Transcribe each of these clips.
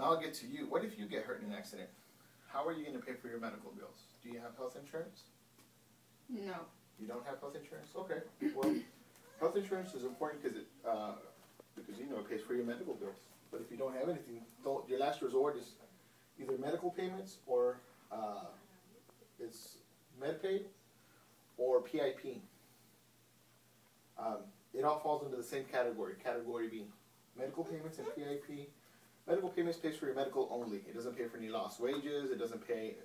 Now I'll get to you. What if you get hurt in an accident? How are you going to pay for your medical bills? Do you have health insurance? No. You don't have health insurance? Okay. Well, health insurance is important because it pays for your medical bills. But if you don't have anything, your last resort is either medical payments or it's MedPay or PIP. It all falls into the same category, Category B. Medical payments and PIP. Medical payments pays for your medical only. It doesn't pay for any lost wages. It doesn't pay.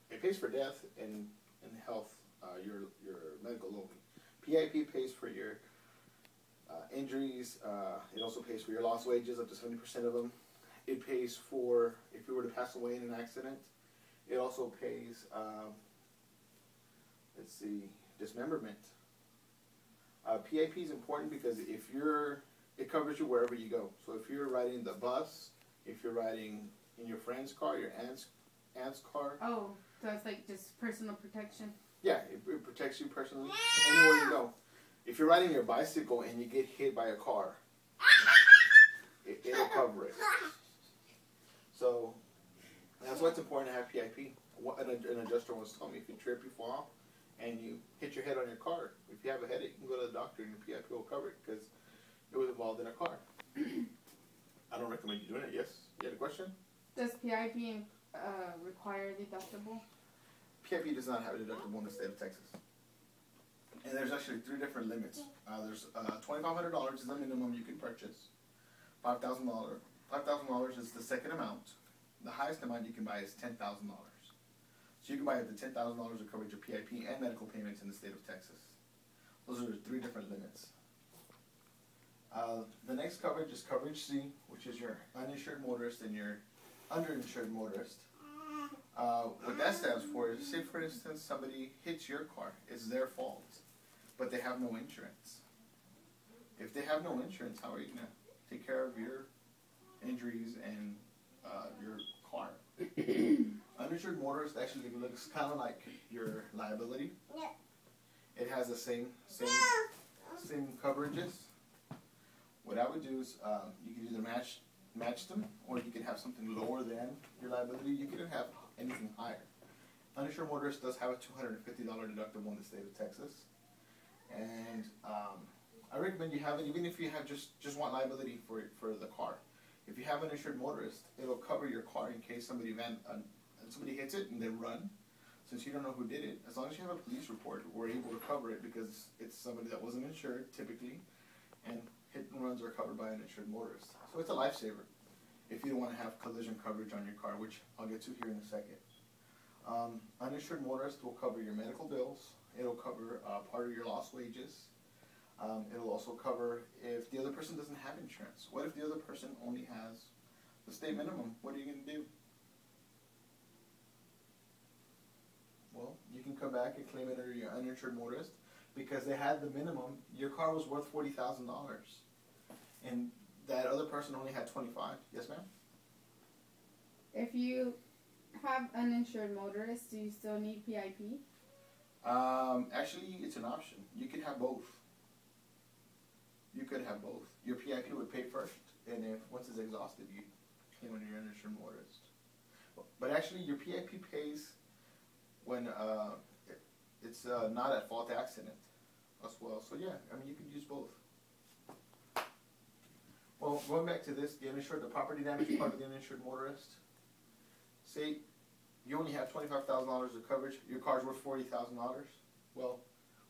It pays for death and health. Your medical only. PIP pays for your injuries. It also pays for your lost wages, up to 70% of them. It pays for if you were to pass away in an accident. It also pays. Dismemberment. PIP is important because it covers you wherever you go. So if you're riding the bus, if you're riding in your friend's car, your aunt's car. Oh, so it's like just personal protection? Yeah, it protects you personally anywhere you go. If you're riding your bicycle and you get hit by a car, it'll cover it. So that's why it's important to have PIP. An adjuster once told me, if you trip, you fall, and you hit your head on your car, if you have a headache, you can go to the doctor and your PIP will cover it because it was involved in a car. I don't recommend you doing it. Yes? You had a question? Does PIP require deductible? PIP does not have a deductible in the state of Texas. And there's actually 3 different limits. There's $2,500 is the minimum you can purchase. $5,000 is the second amount. The highest amount you can buy is $10,000. So you can buy up to $10,000 of coverage of PIP and medical payments in the state of Texas. Those are 3 different limits. The next coverage is coverage C, which is your uninsured motorist and your underinsured motorist. What that stands for is, say for instance, somebody hits your car. It's their fault, but they have no insurance. If they have no insurance, how are you going to take care of your injuries and your car? Uninsured motorist actually looks kind of like your liability. It has the same coverages. What I would do is you can either match them, or you can have something lower than your liability. You can have anything higher. Uninsured motorist does have a $250 deductible in the state of Texas, and I recommend you have it even if you have just want liability for the car. If you have an uninsured motorist, it'll cover your car in case somebody hits it and they run. Since you don't know who did it, as long as you have a police report, we're able to cover it because it's somebody that wasn't insured typically, and hit and runs are covered by an uninsured motorist. So it's a lifesaver if you don't want to have collision coverage on your car, which I'll get to here in a second. Uninsured motorist will cover your medical bills. It'll cover part of your lost wages. It'll also cover if the other person doesn't have insurance. What if the other person only has the state minimum? What are you going to do? Well, you can come back and claim it under your uninsured motorist because they had the minimum. Your car was worth $40,000, and that other person only had $25,000. Yes, ma'am? If you have uninsured motorist, do you still need PIP? Actually, it's an option. You could have both. You could have both. Your PIP would pay first, and if once it's exhausted, you claim under your uninsured motorist. But actually, your PIP pays when it's not at fault accident as well. So yeah, I mean, you can use both. Well, going back to this, the property damage part of the uninsured motorist. Say you only have $25,000 of coverage. Your car's worth $40,000. Well,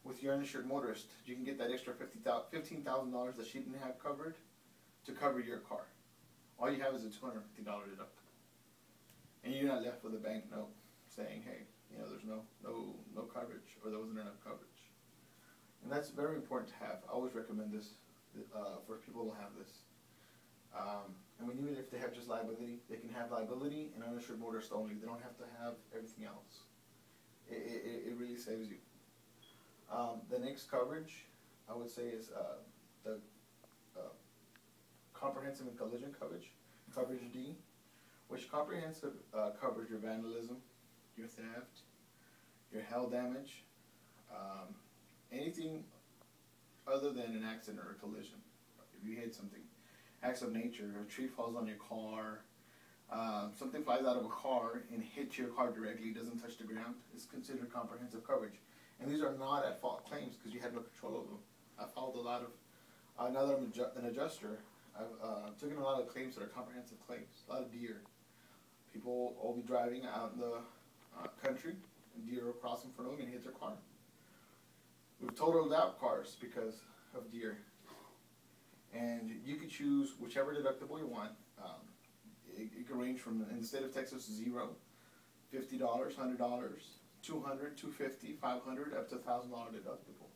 with your uninsured motorist, you can get that extra $15,000 that she didn't have covered to cover your car. All you have is a $250 deductible, and you're not left with a bank note saying, "Hey, you know, there's no coverage, or there wasn't enough coverage." And that's very important to have. I always recommend this for people to have this. I mean, even if they have just liability, they can have liability and uninsured motorist only. They don't have to have everything else. It really saves you. The next coverage, I would say, is the comprehensive and collision coverage, coverage D, which comprehensive covers your vandalism, your theft, your hail damage, anything other than an accident or a collision. If you hit something, acts of nature, a tree falls on your car, something flies out of a car and hits your car directly, doesn't touch the ground, it's considered comprehensive coverage. And these are not at fault claims because you had no control over them. I've filed a lot of, now that I'm an adjuster, I've taken a lot of claims that are comprehensive claims, a lot of deer. People will be driving out in the country, and deer will cross in front of them and hit their car. We've totaled out cars because of deer. And you could choose whichever deductible you want. It can range from, in the state of Texas, $0, $50, $100, $200, $250, $500, up to $1,000 deductible.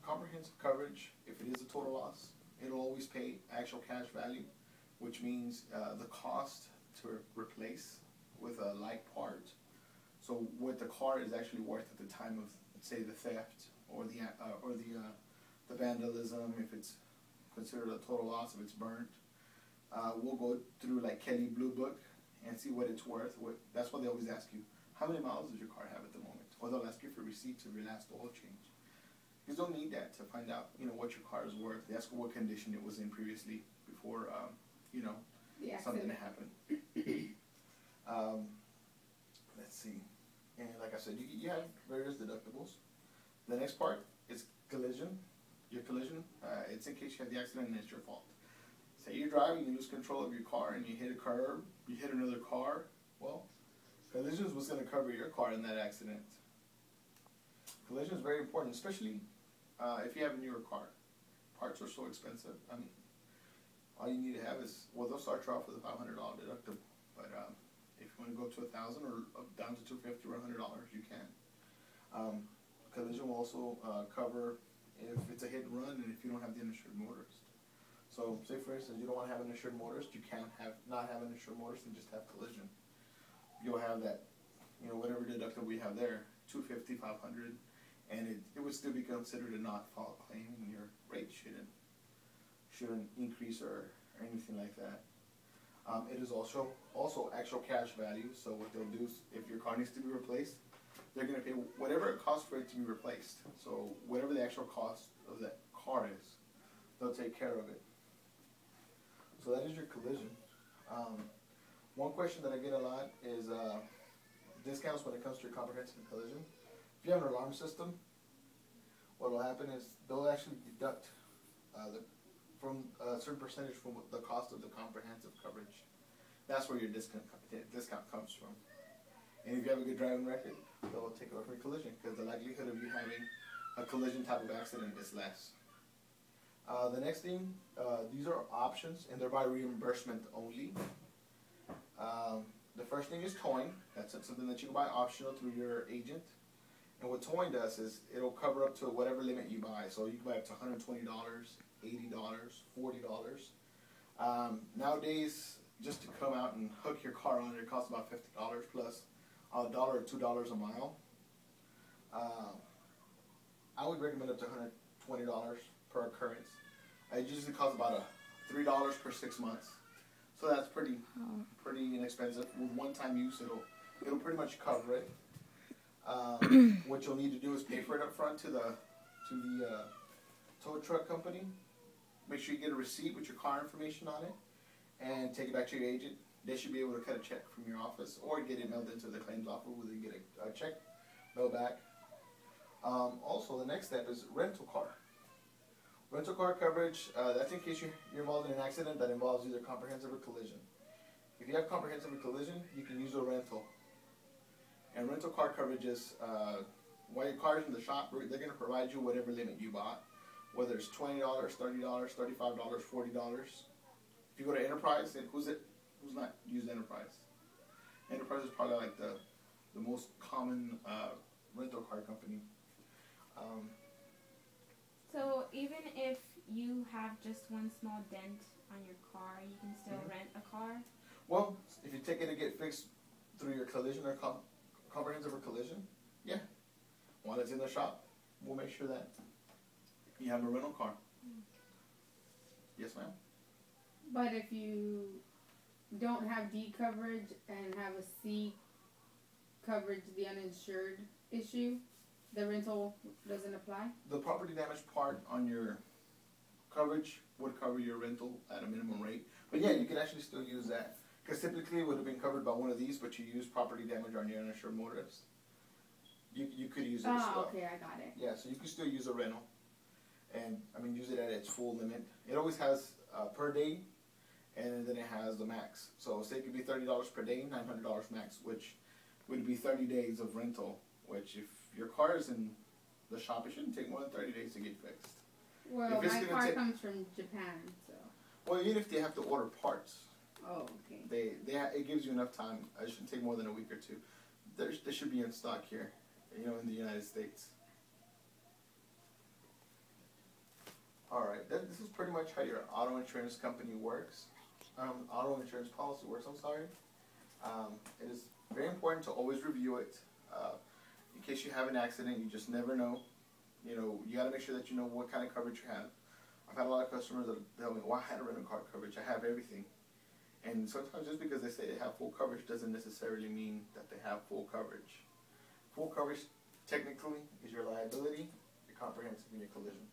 Comprehensive coverage, if it is a total loss, it'll always pay actual cash value, which means the cost to replace with a like part. So what the car is actually worth at the time of, say, the theft or the vandalism, if it's considered a total loss, if it's burnt. We'll go through like Kelly Blue Book and see what it's worth. That's why they always ask you, how many miles does your car have at the moment? Or they'll ask you for receipts of your last oil change. You don't need that to find out, what your car is worth. They ask what condition it was in previously before, something happened. Let's see. And like I said, you have various deductibles. The next part is collision. Your collision, it's in case you have the accident and it's your fault. Say you're driving, you lose control of your car and you hit a curb, you hit another car. Well, collision is what's going to cover your car in that accident. Collision is very important, especially if you have a newer car. Parts are so expensive. I mean, all you need to have is, well, they'll start you off with a $500 deductible, but if you want to go up to $1,000 or down to $250 or $100, you can. Collision will also cover if it's a hit and run and if you don't have the uninsured motorist. So, say for instance, you don't want to have an insured motorist, you can't not have an insured motorist and just have collision. You'll have that, whatever deductible we have there, $250, $500, and it would still be considered a not-fault claim, and your rate shouldn't increase or anything like that. It is also actual cash value. So what they'll do is, if your car needs to be replaced, they're going to pay whatever it costs for it to be replaced. So whatever the actual cost of that car is, they'll take care of it. So that is your collision. One question that I get a lot is discounts when it comes to your comprehensive collision. If you have an alarm system, what will happen is they'll actually deduct from a certain percentage from the cost of the comprehensive coverage. That's where your discount comes from. And if you have a good driving record, they'll take it off your collision because the likelihood of you having a collision type of accident is less. The next thing, these are options and they're by reimbursement only. The first thing is towing. That's something that you can buy optional through your agent. And what towing does is it'll cover up to whatever limit you buy. So you can buy up to $120, $80, $40. Nowadays, just to come out and hook your car on it costs about $50 plus $1 or $2 a mile. I would recommend up to $120 per occurrence. It usually costs about $3 per 6 months. So that's pretty inexpensive. With one-time use, it'll pretty much cover it. What you'll need to do is pay for it up front to the tow truck company. Make sure you get a receipt with your car information on it, and take it back to your agent. They should be able to cut a check from your office, or get it mailed into the claims office where they get a check mailed back. Also, the next step is rental car. Rental car coverage, that's in case you're involved in an accident that involves either comprehensive or collision. If you have comprehensive or collision, you can use a rental. And rental car coverage is, while your car is in the shop, they're going to provide you whatever limit you bought, whether it's $20, $30, $35, $40. If you go to Enterprise, and who's not used Enterprise? Enterprise is probably like the most common rental car company. So even if you have just one small dent on your car, you can still rent a car? Well, if you take it to get fixed through your collision or comprehensive or collision, yeah. While it's in the shop, we'll make sure that you have a rental car. Yes, ma'am. But if you don't have D coverage and have a C coverage, the uninsured issue, the rental doesn't apply? The property damage part on your coverage would cover your rental at a minimum rate. But yeah, you can actually still use that. Because typically it would have been covered by one of these, but you use property damage on your uninsured motorist. You could use it as well. Okay, I got it. Yeah, so you can still use a rental. And, I mean, use it at its full limit. It always has per day, and then it has the max. So say it could be $30 per day, $900 max, which would be 30 days of rental, which if your car is in the shop, it shouldn't take more than 30 days to get fixed. Well, my car comes from Japan, so. Well, even if they have to order parts. Oh, okay. It gives you enough time. It shouldn't take more than a week or two. They should be in stock here, in the United States. Alright, this is pretty much how your auto insurance company works. Auto insurance policy works, I'm sorry. It is very important to always review it. In case you have an accident, you just never know. You got to make sure that you know what kind of coverage you have. I've had a lot of customers that tell me, well, I had a rental car coverage, I have everything. And sometimes just because they say they have full coverage doesn't necessarily mean that they have full coverage. Full coverage, technically, is your liability, your comprehensive, and your collision.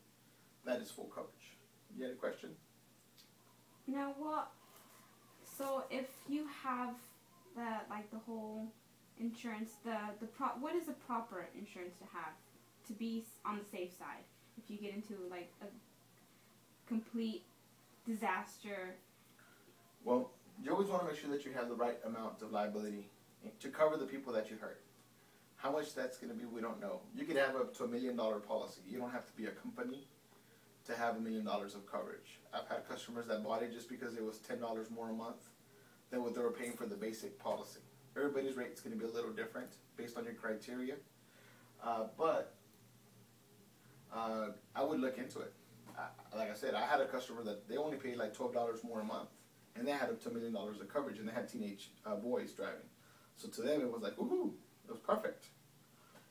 That is full coverage. You had a question? Now, so if you have the whole insurance, what is the proper insurance to have to be on the safe side if you get into like a complete disaster? Well, you always want to make sure that you have the right amount of liability to cover the people that you hurt. How much that's going to be, we don't know. You could have up to $1 million policy. You don't have to be a company to have $1 million of coverage. I've had customers that bought it just because it was $10 more a month than what they were paying for the basic policy. Everybody's rate is going to be a little different based on your criteria, but I would look into it. Like I said, I had a customer that they only paid like $12 more a month, and they had up to $1 million of coverage, and they had teenage boys driving. So to them, it was like, woohoo, it was perfect.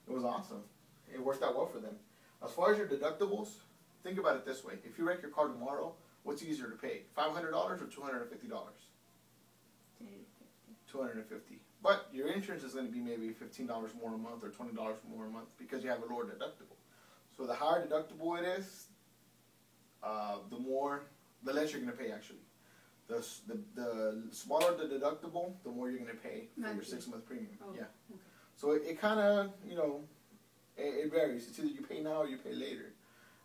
It was awesome. It worked out well for them. As far as your deductibles, think about it this way. If you wreck your car tomorrow, what's easier to pay, $500 or $250? $250. But your insurance is going to be maybe $15 more a month or $20 more a month because you have a lower deductible. So the higher deductible it is, the less you're going to pay actually. The smaller the deductible, the more you're going to pay for your 6-month premium. Oh, yeah. Okay. So it kind of, it varies. It's either you pay now or you pay later.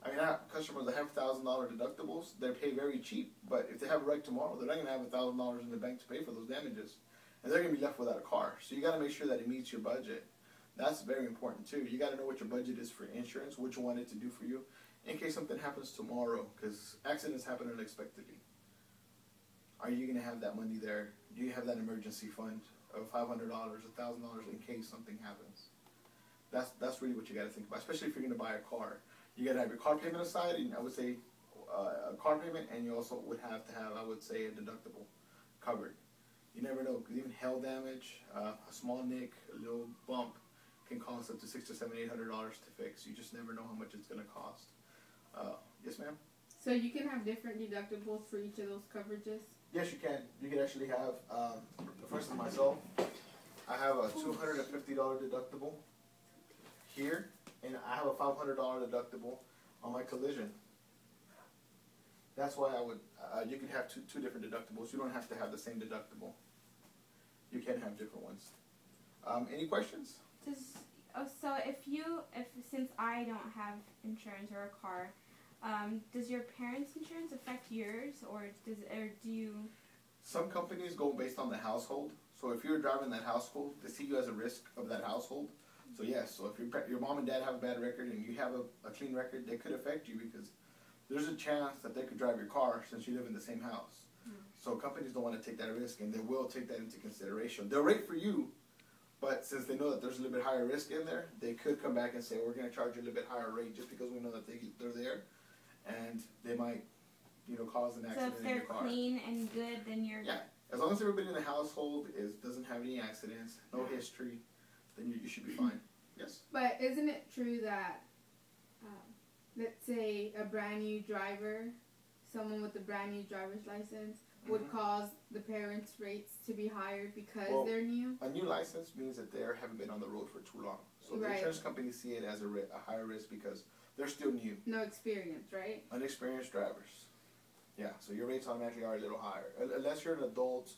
I mean, I have customers that have $1,000 deductibles. They pay very cheap, but if they have a wreck tomorrow, they're not going to have $1,000 in the bank to pay for those damages, and they're going to be left without a car. So you got to make sure that it meets your budget. That's very important too. You got to know what your budget is for insurance, what you want it to do for you, in case something happens tomorrow, because accidents happen unexpectedly. Are you going to have that money there? Do you have that emergency fund of $500, $1,000 in case something happens? That's really what you got to think about, especially if you're going to buy a car. You got to have your car payment aside, and I would say a car payment, and you also would have to have, I would say, a deductible covered. You never know, because even hail damage, a small nick, a little bump can cost up to $600 to $700, $800 to fix. You just never know how much it's going to cost. Yes, ma'am? So you can have different deductibles for each of those coverages? Yes, you can. You can actually have, for instance, myself, I have a $250 deductible here, and I have a $500 deductible on my collision. That's why I would, you can have two different deductibles. You don't have to have the same deductible. You can have different ones. Any questions? Since I don't have insurance or a car, does your parents' insurance affect yours, or do you? Some companies go based on the household. So if you're driving that household, they see you as a risk of that household. So yes, so if your mom and dad have a bad record and you have a clean record, they could affect you because there's a chance that they could drive your car since you live in the same house. So companies don't want to take that risk, and they will take that into consideration. They'll rate for you, but since they know that there's a little bit higher risk in there, they could come back and say, we're going to charge you a little bit higher rate just because we know that they're there, and they might, cause an accident in your car. So if they're clean and good, then you're... Yeah, as long as everybody in the household doesn't have any accidents, no history, then you should be fine. Yes? But isn't it true that, let's say a brand new driver, someone with a brand new driver's license, would cause the parents' rates to be higher because they're new? A new license means that they haven't been on the road for too long. So the insurance companies see it as a higher risk because they're still new. No experience, right? Unexperienced drivers. Yeah, so your rates automatically are a little higher. Unless you're an adult